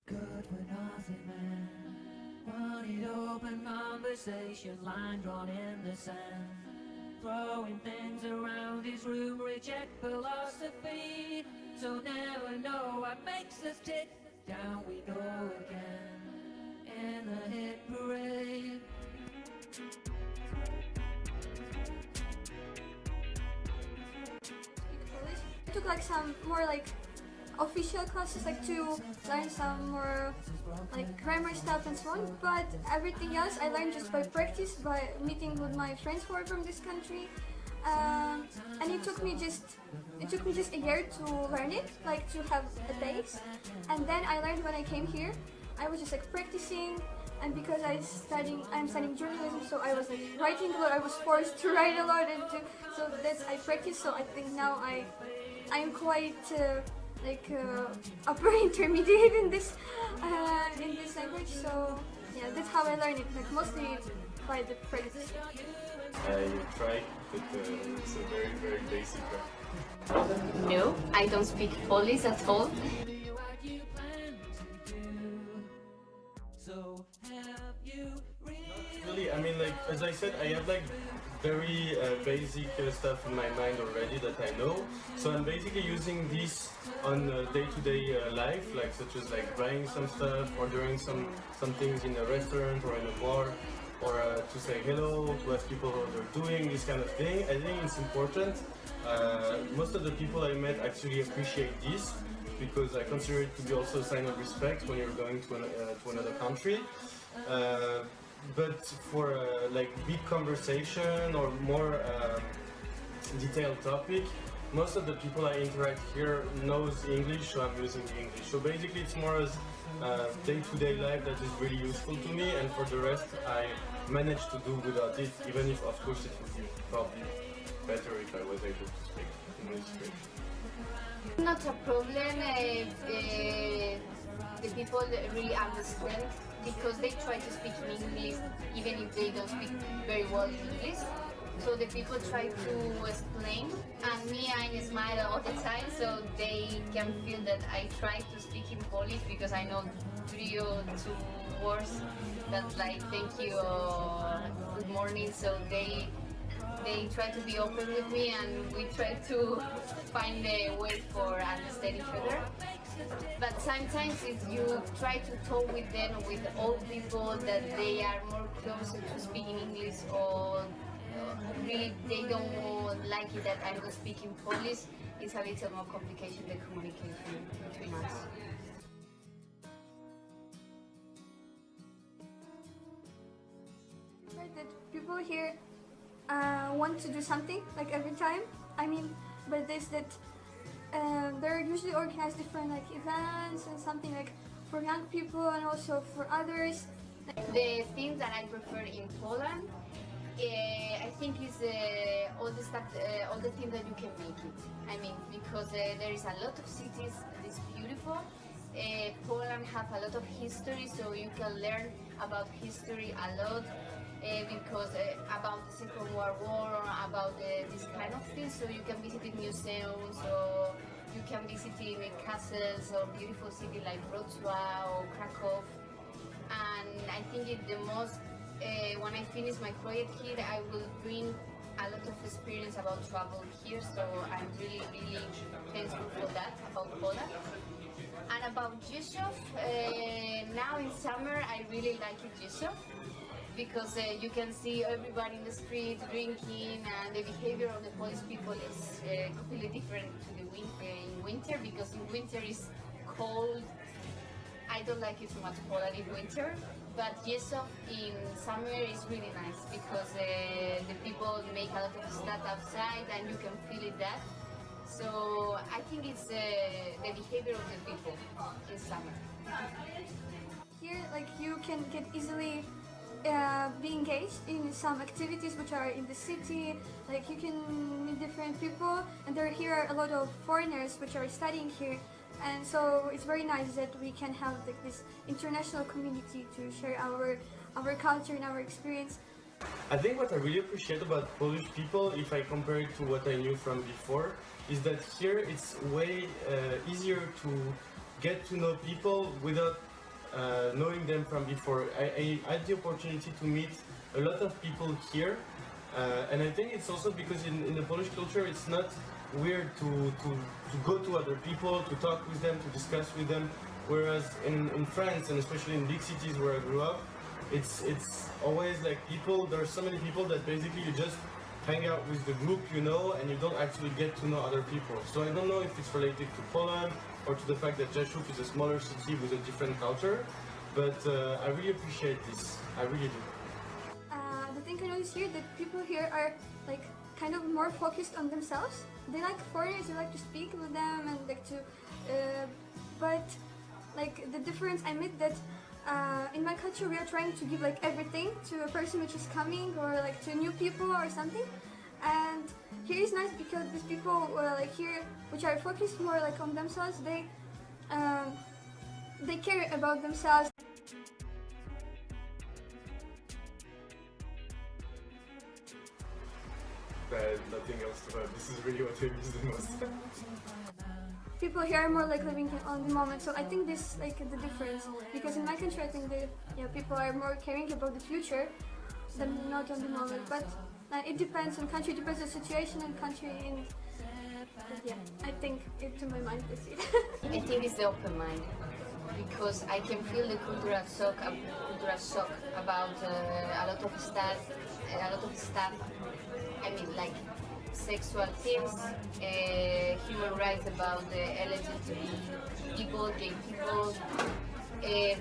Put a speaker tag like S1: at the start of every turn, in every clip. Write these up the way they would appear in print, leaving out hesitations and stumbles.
S1: Good for nothing man, wanted open conversation, line drawn in the sand, throwing things around his room, reject philosophy, so never know what makes us tick, down we go again, in the hit parade.
S2: I took like some more like official classes, like to learn some more like grammar stuff and so on, but everything else I learned just by practice, by meeting with my friends who are from this country, and it took me just a year to learn it, like to have a base, and then I learned when I came here. I was just like practicing, and because I'm studying journalism, so I was like writing a lot. I was forced to write a lot, so that's I practice. So I think now I'm quite upper intermediate in this language. So yeah, that's how I learn it. Like mostly by the practice.
S3: I tried, but it's a very, very basic one.
S4: No, I don't speak Polish at all.
S3: Really, I mean, like, as I said, I have like very basic stuff in my mind already that I know. So I'm basically using this on day-to-day life, like such as like buying some stuff, ordering some things in a restaurant or in a bar, or to say hello, to ask people how they're doing, this kind of thing. I think it's important. Most of the people I met actually appreciate this because I consider it to be also a sign of respect when you're going to another country. But for like big conversation or more detailed topic, most of the people I interact here knows English, so I'm using English. So basically it's more as day-to-day life that is really useful to me, and for the rest I manage to do without it, even if of course it would be probably better if I was able to speak English.
S4: Not a problem. The people really understand because they try to speak in English even if they don't speak very well in English. So the people try to explain, and me I smile all the time so they can feel that I try to speak in Polish because I know 3 or 2 words that like thank you or good morning, so they try to be open with me and we try to find a way for understand each other. But sometimes if you try to talk with them, with old people that they are more closer to speaking English or really they don't like it that I'm not speaking Polish, it's a little more complicated the communication between us.
S2: That people here want to do something like every time. I mean, but there's that they're usually organized different like events and something like for young people and also for others.
S4: The things that I prefer in Poland, I think is all the stuff, all the things that you can make it. I mean, because there is a lot of cities, it's beautiful. Poland have a lot of history, so you can learn about history a lot. Because about the Second World War, about this kind of things, so you can visit museums, or you can visit castles or beautiful cities like Wrocław or Krakow. And I think the most, when I finish my project here, I will bring a lot of experience about travel here, so I'm really, really thankful for that, about Poland. And about Rzeszów, now in summer I really like it, Rzeszów, because you can see everybody in the street drinking, and the behavior of the Polish people is completely different to the in winter, because in winter is cold. I don't like it so much Poland in winter, but Rzeszów in summer is really nice because the people make a lot of stuff outside and you can feel it that. So I think it's the behavior of the people in summer.
S2: Here, like you can get easily be engaged in some activities which are in the city. Like you can meet different people, and there here are a lot of foreigners which are studying here, and so it's very nice that we can have like this international community to share our culture and our experience.
S3: I think what I really appreciate about Polish people, if I compare it to what I knew from before, is that here it's way easier to get to know people without knowing them from before. I had the opportunity to meet a lot of people here, and I think it's also because in the Polish culture it's not weird to go to other people, to talk with them, to discuss with them, whereas in France, and especially in big cities where I grew up, it's always like people, there are so many people that basically you just hang out with the group you know, and you don't actually get to know other people. So I don't know if it's related to Poland or to the fact that Rzeszów is a smaller city with a different culture, but I really appreciate this. I really do.
S2: The thing I notice here that people here are like kind of more focused on themselves. They like foreigners, they like to speak with them and like to, but like the difference I made that in my culture we are trying to give like everything to a person which is coming or like to new people or something. And here is nice because these people like here which are focused more like on themselves, they care about themselves.
S3: I have nothing else to add. This is really what I use the most.
S2: People here are more like living on the moment, so I think this like the difference. Because in my country, I think people are more caring about the future than not on the moment. But it depends on country, it depends on situation and country. And yeah, I think to my mind that's it.
S4: I think it's the open mind, because I can feel the cultural shock about a lot of stuff. I mean, like sexual themes, human rights about the LGBT people, gay people,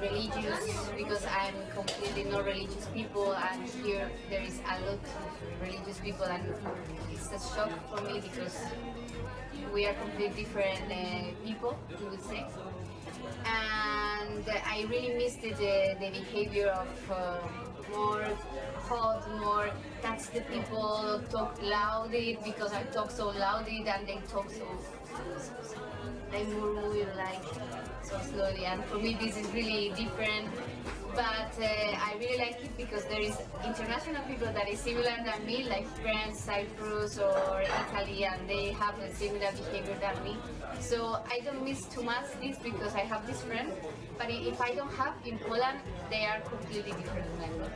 S4: religious, because I'm completely not religious people, and here there is a lot of religious people, and it's a shock for me because we are completely different people, you would say. And I really missed the behavior of more hot, more that's the people talk loudly because I talk so loudly and they talk so they move like so slowly, and for me this is really different. But I really like it because there is international people that is similar than me, like France, Cyprus or Italy, and they have a similar behavior than me. So I don't miss too much this because I have this friend, but if I don't have in Poland, they are completely different than me.